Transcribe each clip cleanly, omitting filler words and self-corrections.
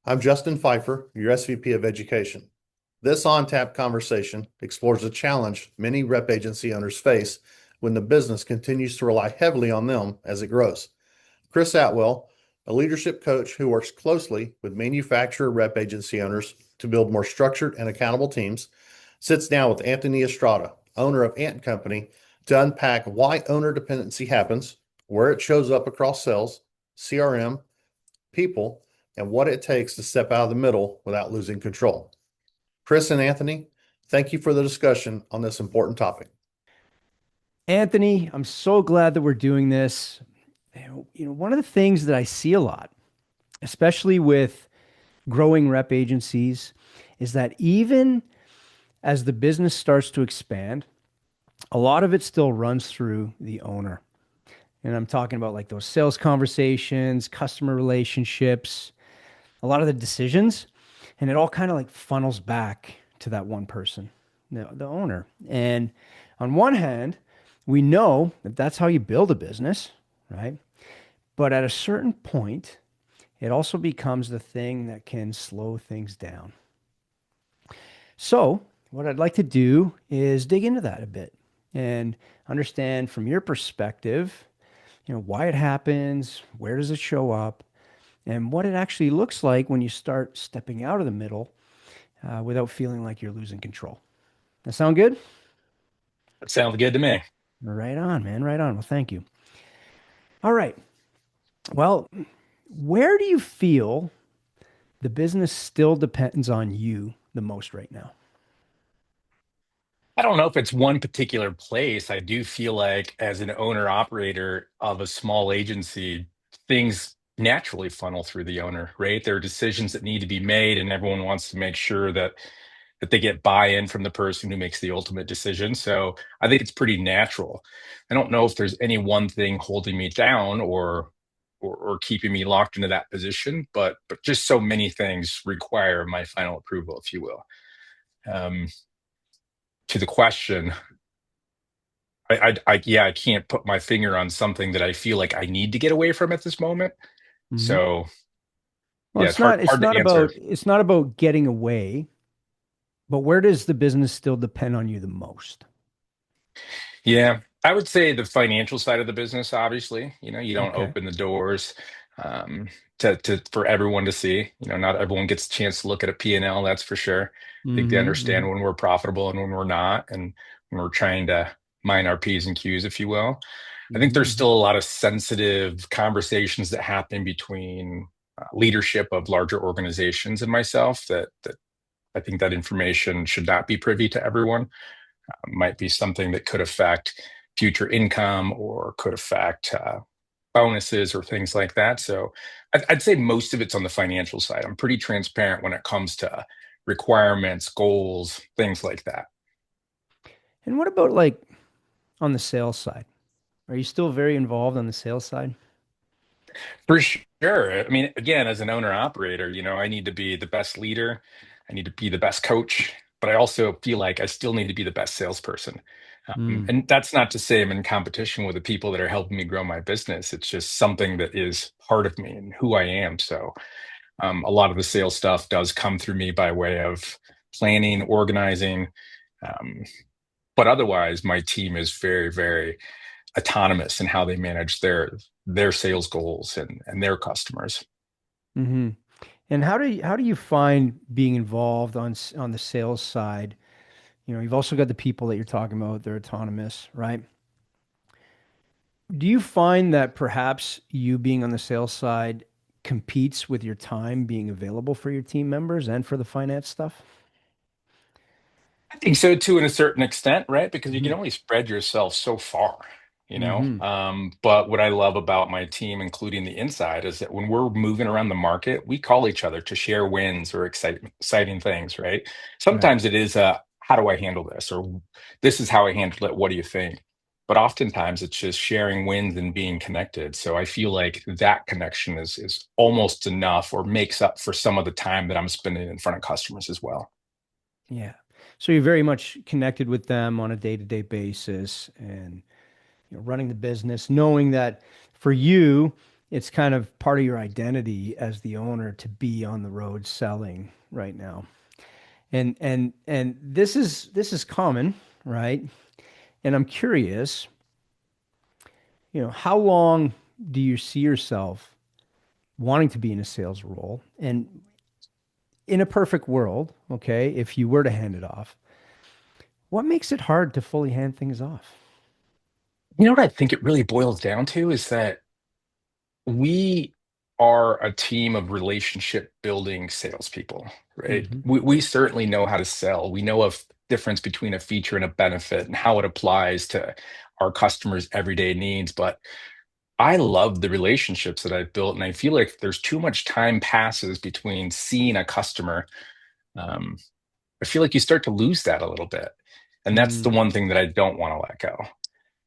I'm Justin Pfeiffer, your SVP of Education. This on-tap conversation explores the challenge many rep agency owners face when the business continues to rely heavily on them as it grows. Chris Atwell, a leadership coach who works closely with manufacturer rep agency owners to build more structured and accountable teams, sits down with Anthony Estrada, owner of Ant Company, to unpack why owner dependency happens, where it shows up across sales, CRM, people, and what it takes to step out of the middle without losing control. Chris and Anthony, thank you for the discussion on this important topic. Anthony, I'm so glad that we're doing this. One of the things that I see a lot, especially with growing rep agencies, is that even as the business starts to expand, a lot of it still runs through the owner. And I'm talking about like those sales conversations, customer relationships, a lot of the decisions, and it all kind of like funnels back to that one person, the owner. And on one hand, we know that that's how you build a business, right? But at a certain point, it also becomes the thing that can slow things down. So, what I'd like to do is dig into that a bit and understand from your perspective, why it happens, where does it show up, and what it actually looks like when you start stepping out of the middle without feeling like you're losing control. That sound good? That sounds good to me. Right on, man. Right on. Well, thank you. All right. Well, where do you feel the business still depends on you the most right now? I don't know if it's one particular place. I do feel like as an owner operator of a small agency, things naturally funnel through the owner, right? There are decisions that need to be made, and everyone wants to make sure that they get buy-in from the person who makes the ultimate decision. So I think it's pretty natural. I don't know if there's any one thing holding me down or keeping me locked into that position, but just so many things require my final approval, if you will. Um, to the question, yeah, I can't put my finger on something that I feel like I need to get away from at this moment. Hmm. So Well, yeah, it's hard it's hard not to answer. about getting away, but where does the business still depend on you the most? Yeah, I would say the financial side of the business, obviously, you don't Okay. open the doors um, to for everyone to see. Not everyone gets a chance to look at a P&L, that's for sure. I think they Hmm. understand Hmm. when we're profitable and when we're not, and when we're trying to mine our P's and Q's, if you will. I think there's Hmm. still a lot of sensitive conversations that happen between leadership of larger organizations and myself that I think that information should not be privy to everyone. Might be something that could affect future income or could affect bonuses or things like that. So I'd say most of it's on the financial side. I'm pretty transparent when it comes to requirements, goals, things like that. And what about like on the sales side? Are you still very involved on the sales side? For sure. I mean, again, as an owner operator, I need to be the best leader. I need to be the best coach, but I also feel like I still need to be the best salesperson. Mm. And that's not to say I'm in competition with the people that are helping me grow my business. It's just something that is part of me and who I am. So a lot of the sales stuff does come through me by way of planning, organizing. Um, but otherwise, my team is very, very autonomous in how they manage their sales goals and their customers. Hmm. And how do you find being involved on the sales side? You've also got the people that you're talking about, they're autonomous, right? Do you find that perhaps you being on the sales side competes with your time being available for your team members and for the finance stuff? I think so too, in a certain extent, right? Because you can Hmm. only spread yourself so far, you know. Hmm. But what I love about my team, including the inside, is that when we're moving around the market, we call each other to share wins or exciting things, right? Right. Sometimes it is how do I handle this? Or this is how I handle it. What do you think? But oftentimes it's just sharing wins and being connected. So I feel like that connection is almost enough or makes up for some of the time that I'm spending in front of customers as well. Yeah. So you're very much connected with them on a day-to-day basis and running the business, knowing that for you, it's kind of part of your identity as the owner to be on the road selling right now. And this is common, right? And I'm curious, how long do you see yourself wanting to be in a sales role? And in a perfect world, okay, if you were to hand it off, what makes it hard to fully hand things off? You know what I think it really boils down to is that we are a team of relationship building salespeople, right? Hmm. We certainly know how to sell. We know a difference between a feature and a benefit and how it applies to our customers' everyday needs. But I love the relationships that I've built, and I feel like there's too much time passes between seeing a customer. Um, I feel like you start to lose that a little bit. And that's the Mm. one thing that I don't want to let go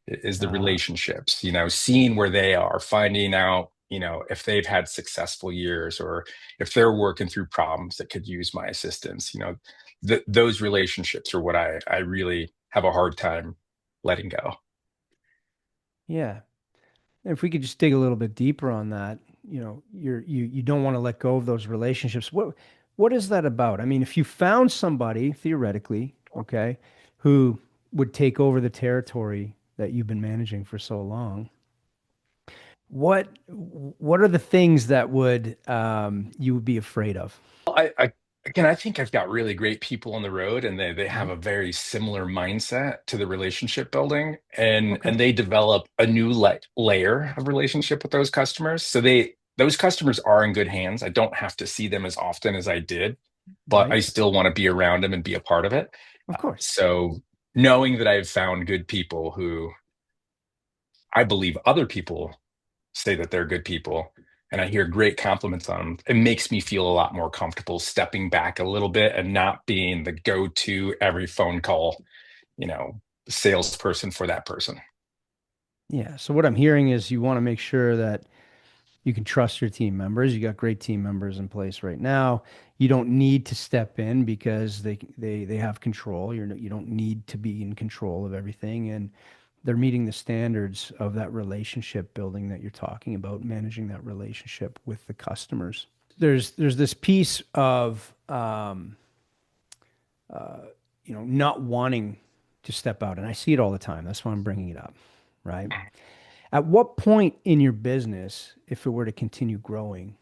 is the Uh, relationships, seeing where they are, finding out, if they've had successful years or if they're working through problems that could use my assistance. Those relationships are what I really have a hard time letting go. yeah. If we could just dig a little bit deeper on that, you don't want to let go of those relationships. What is that about? I mean, if you found somebody theoretically, okay, who would take over the territory that you've been managing for so long, what are the things that would you would be afraid of? I again, I think I've got really great people on the road, and they have Mhm. a very similar mindset to the relationship building, and Okay. and they develop a new layer of relationship with those customers. So those customers are in good hands. I don't have to see them as often as I did, but Right. I still want to be around them and be a part of it. Of course. So knowing that I've found good people who I believe other people say that they're good people and I hear great compliments on them, it makes me feel a lot more comfortable stepping back a little bit and not being the go-to every phone call, you know, salesperson for that person. Yeah. So what I'm hearing is you want to make sure that you can trust your team members. You got great team members in place right now. You don't need to step in because they have control. You don't need to be in control of everything, and they're meeting the standards of that relationship building that you're talking about, managing that relationship with the customers. There's this piece of not wanting to step out, and I see it all the time. That's why I'm bringing it up, right? At what point in your business, if it were to continue growing,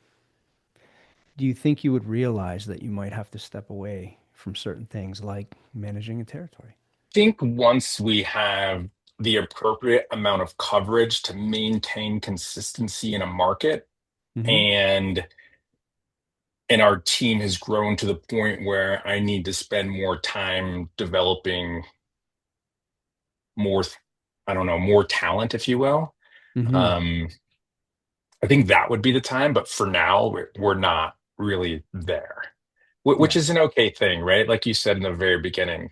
do you think you would realize that you might have to step away from certain things like managing a territory? Think once we have the appropriate amount of coverage to maintain consistency in a market Hmm. and our team has grown to the point where I need to spend more time developing more, I don't know, more talent, if you will. Hmm. Um, I think that would be the time, but for now, we're not really there, which Yeah. is an okay thing, right? Like you said in the very beginning,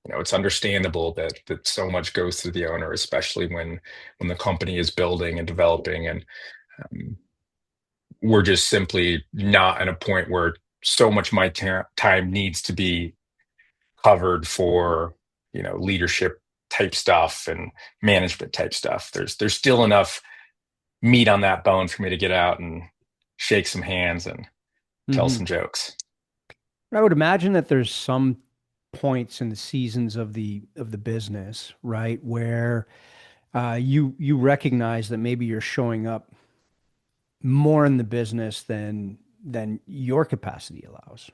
it's understandable that so much goes through the owner, especially when the company is building and developing, and um, we're just simply not at a point where so much of my time needs to be covered for leadership type stuff and management type stuff. There's still enough meat on that bone for me to get out and shake some hands and tell Hmm. some jokes. I would imagine that there's some points in the seasons of the business, right, where you recognize that maybe you're showing up more in the business than your capacity allows,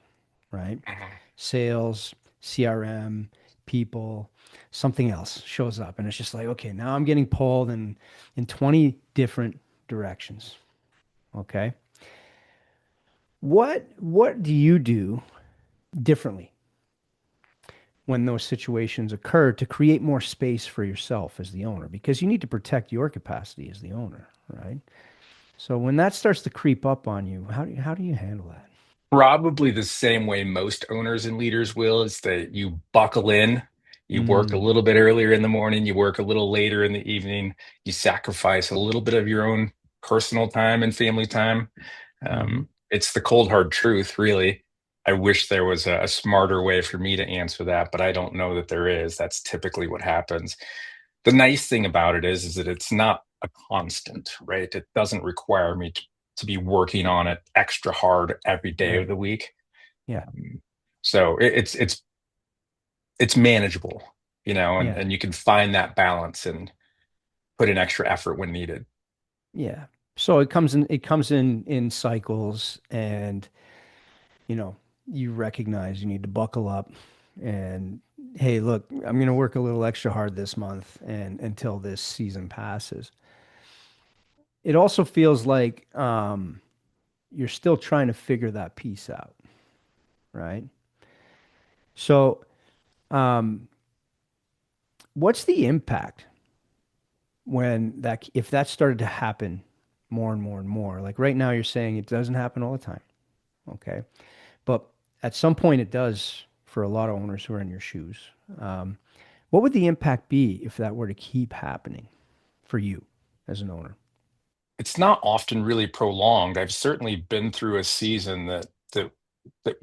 right? Mhm. Sales, CRM, people, something else shows up, and it's just like, okay, now I'm getting pulled in 20 different directions. Okay. What do you do differently when those situations occur to create more space for yourself as the owner? Because you need to protect your capacity as the owner, right? So when that starts to creep up on you, how do you handle that? Probably the same way most owners and leaders will is that you buckle in, you work a Mm. little bit earlier in the morning, you work a little later in the evening, you sacrifice a little bit of your own personal time and family time. Hmm. It's the cold hard truth, really. I wish there was a smarter way for me to answer that, but I don't know that there is. That's typically what happens. The nice thing about it is that it's not a constant, right? It doesn't require me to be working on it extra hard every day of Right. the week. Yeah. So it's manageable, and, Yeah. and you can find that balance and put in extra effort when needed. Yeah. So it comes in cycles, and you know, you recognize you need to buckle up and hey, look, I'm going to work a little extra hard this month and until this season passes. It also feels like you're still trying to figure that piece out, right? So, um, what's the impact when that if that started to happen more and more and more? Like right now, you're saying it doesn't happen all the time, okay? But at some point, it does for a lot of owners who are in your shoes. Um, what would the impact be if that were to keep happening for you as an owner? It's not often really prolonged. I've certainly been through a season that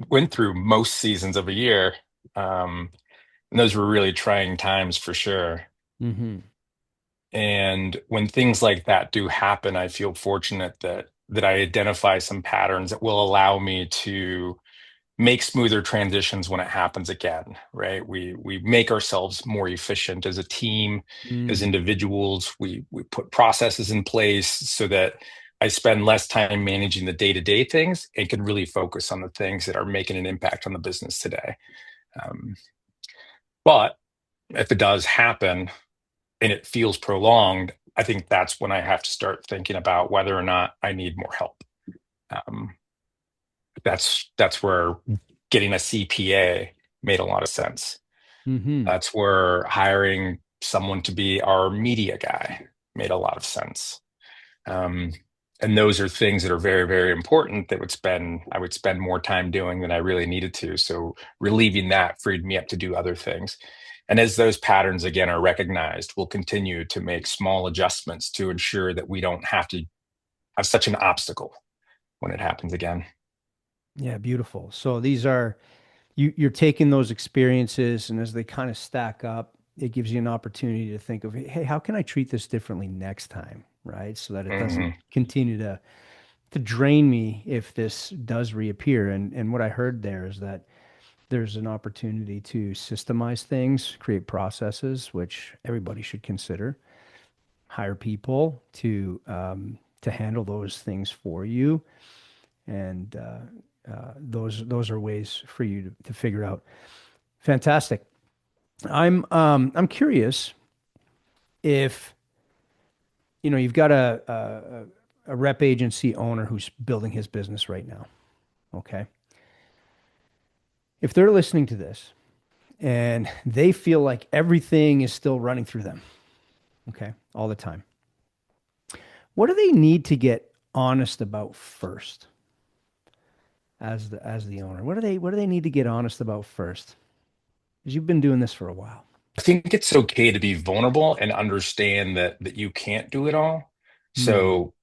went through most seasons of a year. Um, and those were really trying times for sure. Mm-hmm. And when things like that do happen, I feel fortunate that I identify some patterns that will allow me to make smoother transitions when it happens again, right? We make ourselves more efficient as a team, as Mm. individuals. We put processes in place so that I spend less time managing the day-to-day things and can really focus on the things that are making an impact on the business today. Um, but if it does happen and it feels prolonged, I think that's when I have to start thinking about whether or not I need more help. Um, that's where getting a CPA made a lot of sense. Mm-hmm. That's where hiring someone to be our media guy made a lot of sense. Um, and those are things that are very, very important that I would spend more time doing than I really needed to. So relieving that freed me up to do other things. And as those patterns again are recognized, we'll continue to make small adjustments to ensure that we don't have to have such an obstacle when it happens again. Yeah, beautiful. So these are you're taking those experiences, and as they kind of stack up, it gives you an opportunity to think of, hey, how can I treat this differently next time, right? So that it doesn't Mhm. continue to drain me if this does reappear. And what I heard there is that there's an opportunity to systemize things, create processes, which everybody should consider, hire people to handle those things for you, and those are ways for you to figure out. Fantastic. I'm curious if you've got a rep agency owner who's building his business right now. Okay, if they're listening to this and they feel like everything is still running through them, okay, all the time, what do they need to get honest about first as the owner? What do they need to get honest about first? Because you've been doing this for a while. I think it's okay to be vulnerable and understand that you can't do it all. Hmm. So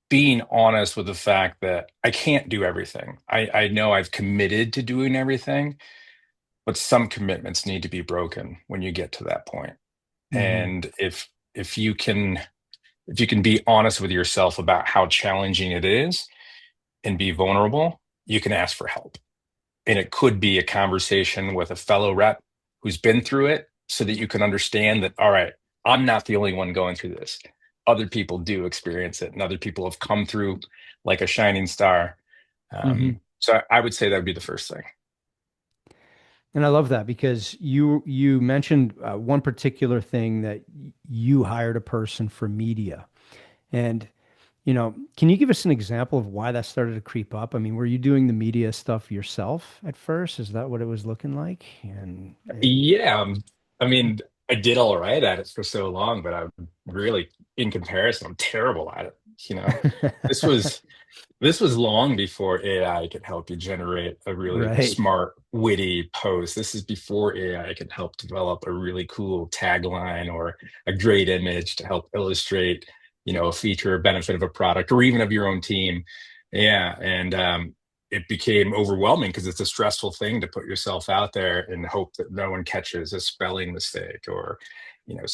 being honest with the fact that I can't do everything. I know I've committed to doing everything, but some commitments need to be broken when you get to that point. Mm-hmm. And if you can if you can be honest with yourself about how challenging it is and be vulnerable, you can ask for help. And it could be a conversation with a fellow rep who's been through it so that you can understand that, all right, I'm not the only one going through this. Other people do experience it, and other people have come through like a shining star. Mm-hmm. So I would say that would be the first thing. And I love that because you mentioned one particular thing that you hired a person for media. And can you give us an example of why that started to creep up? I mean, were you doing the media stuff yourself at first? Is that what it was looking like? And Yeah, I mean, I did all right at it for so long, but I'm really, in comparison, I'm terrible at it. This was This was long before AI could help you generate a really right. smart, witty post. This is before AI could help develop a really cool tagline or a great image to help illustrate, a feature or benefit of a product or even of your own team. Yeah, and it became overwhelming because it's a stressful thing to put yourself out there and hope that no one catches a spelling mistake or, you know,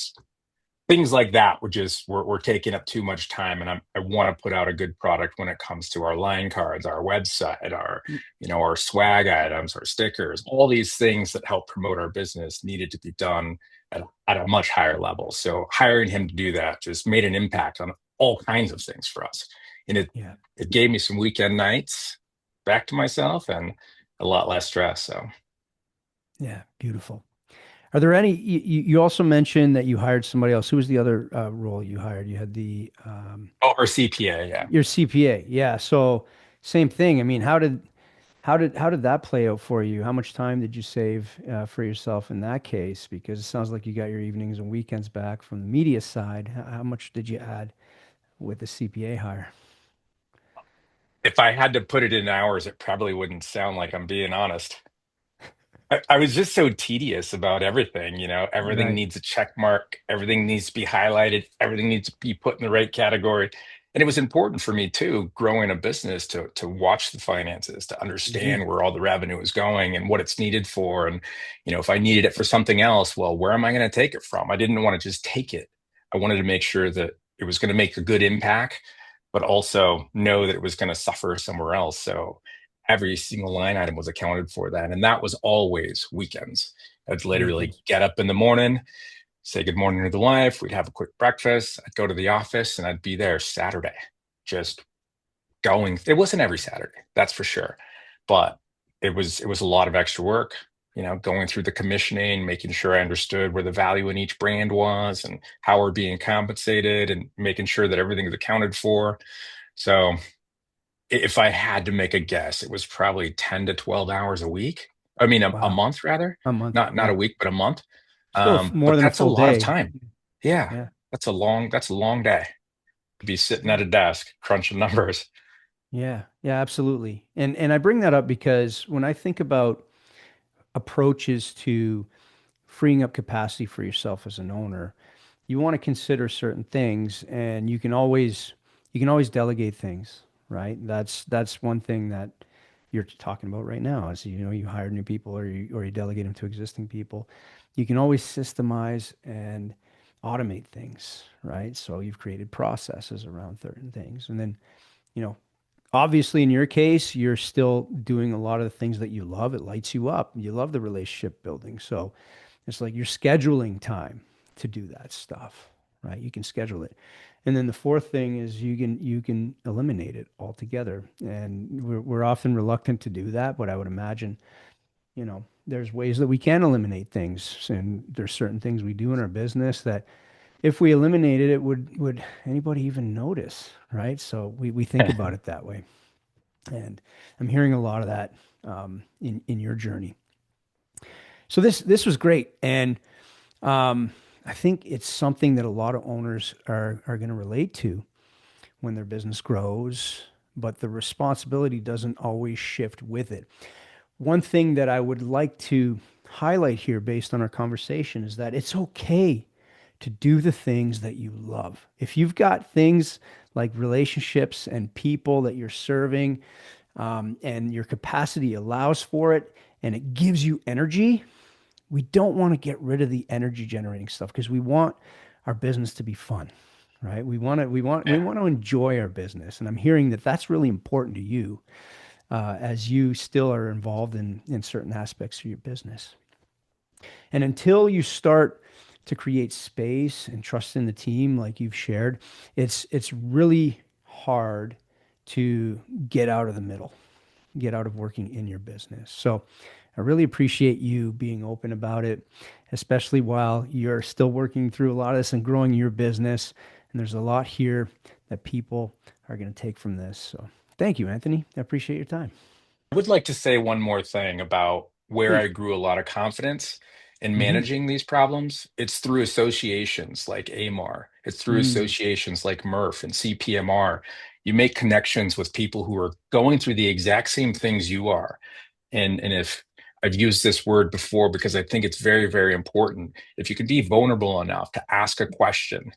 things like that we're taking up too much time, and I want to put out a good product when it comes to our line cards, our website, our our swag items, our stickers. All these things that help promote our business needed to be done at a much higher level. So hiring him to do that just made an impact on all kinds of things for us, and Yeah. it gave me some weekend nights back to myself and a lot less stress. So Yeah. Beautiful. Are there any, you also mentioned that you hired somebody else. Who was the other role you hired? You had the, oh, our CPA, yeah. your CPA. Yeah. So same thing. I mean, how did that play out for you? How much time did you save for yourself in that case? Because it sounds like you got your evenings and weekends back from the media side. How much did you add with the CPA hire? If I had to put it in hours, it probably wouldn't sound like I'm being honest. I was just so tedious about everything. Everything Right. needs a check mark, everything needs to be highlighted, everything needs to be put in the right category. And it was important for me too, growing a business, to watch the finances, to Hmm. understand where all the revenue is going and what it's needed for. And, if I needed it for something else, well, where am I going to take it from? I didn't want to just take it. I wanted to make sure that it was going to make a good impact, but also know that it was going to suffer somewhere else. So every single line item was accounted for that. And that was always weekends. I'd literally Weekends. get up in the morning, say good morning to the wife. We'd have a quick breakfast. I'd go to the office and I'd be there Saturday, just going. It wasn't every Saturday, that's for sure. But it was a lot of extra work, going through the commissioning, making sure I understood where the value in each brand was and how we're being compensated and making sure that everything is accounted for. So if I had to make a guess, it was probably 10 to 12 hours a week. I mean, a Wow. month rather, A month. not a Yeah. week, but a month. Still more But than a that's a full lot of day. time. Yeah, Yeah. that's a long day to be sitting Yeah. at a desk crunching numbers. Yeah. Yeah, absolutely. And I bring that up because when I think about approaches to freeing up capacity for yourself as an owner, you want to consider certain things, and you can always delegate things, right? That's one thing that you're talking about right now is, you hire new people, or you delegate them to existing people. You can always systemize and automate things, right? So you've created processes around certain things. And then, you know, obviously in your case, you're still doing a lot of the things that you love. It lights you up. You love the relationship building. So it's like you're scheduling time to do that stuff, right? You can schedule it. And then the fourth thing is you can eliminate it altogether. And we're often reluctant to do that, but I would imagine, there's ways that we can eliminate things. And there's certain things we do in our business that if we eliminated it, would anybody even notice, right? So we think about it that way. And I'm hearing a lot of that in your journey. So this was great. And I think it's something that a lot of owners are going to relate to when their business grows, but the responsibility doesn't always shift with it. One thing that I would like to highlight here based on our conversation is that it's okay to do the things that you love. If you've got things like relationships and people that you're serving, and your capacity allows for it and it gives you energy, we don't want to get rid of the energy generating stuff because we want our business to be fun, right? We want to enjoy our business, and I'm hearing that that's really important to you, as you still are involved in certain aspects of your business. And until you start to create space and trust in the team, like you've shared, it's really hard to get out of the middle, get out of working in your business. So I really appreciate you being open about it, especially while you're still working through a lot of this and growing your business. And there's a lot here that people are going to take from this. So thank you, Anthony. I appreciate your time. I would like to say one more thing about where I Please. grew a lot of confidence in Mm-hmm. managing these problems. It's through associations like AMAR, it's through Mm, associations like MRF and CPMR. You make connections with people who are going through the exact same things you are. And if I've used this word before because I think it's very, very important, if you can be vulnerable enough to ask a question,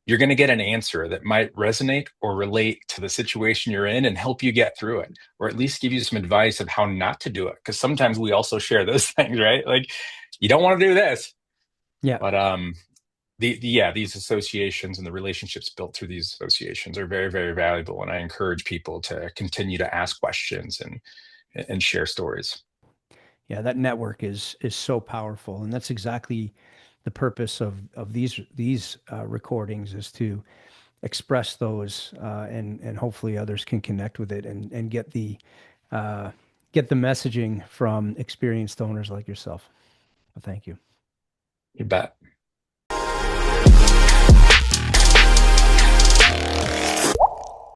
you're going to get an answer that might resonate or relate to the situation you're in and help you get through it, or at least give you some advice of how not to do it. Because sometimes we also share those things, right? Like, you don't want to do this, yeah. but yeah, these associations and the relationships built through these associations are very, very valuable. And I encourage people to continue to ask questions and share stories. Yeah, that network is so powerful, and that's exactly the purpose of these recordings, is to express those, and hopefully others can connect with it and uh, get the messaging from experienced owners like yourself. Well, thank you. You bet.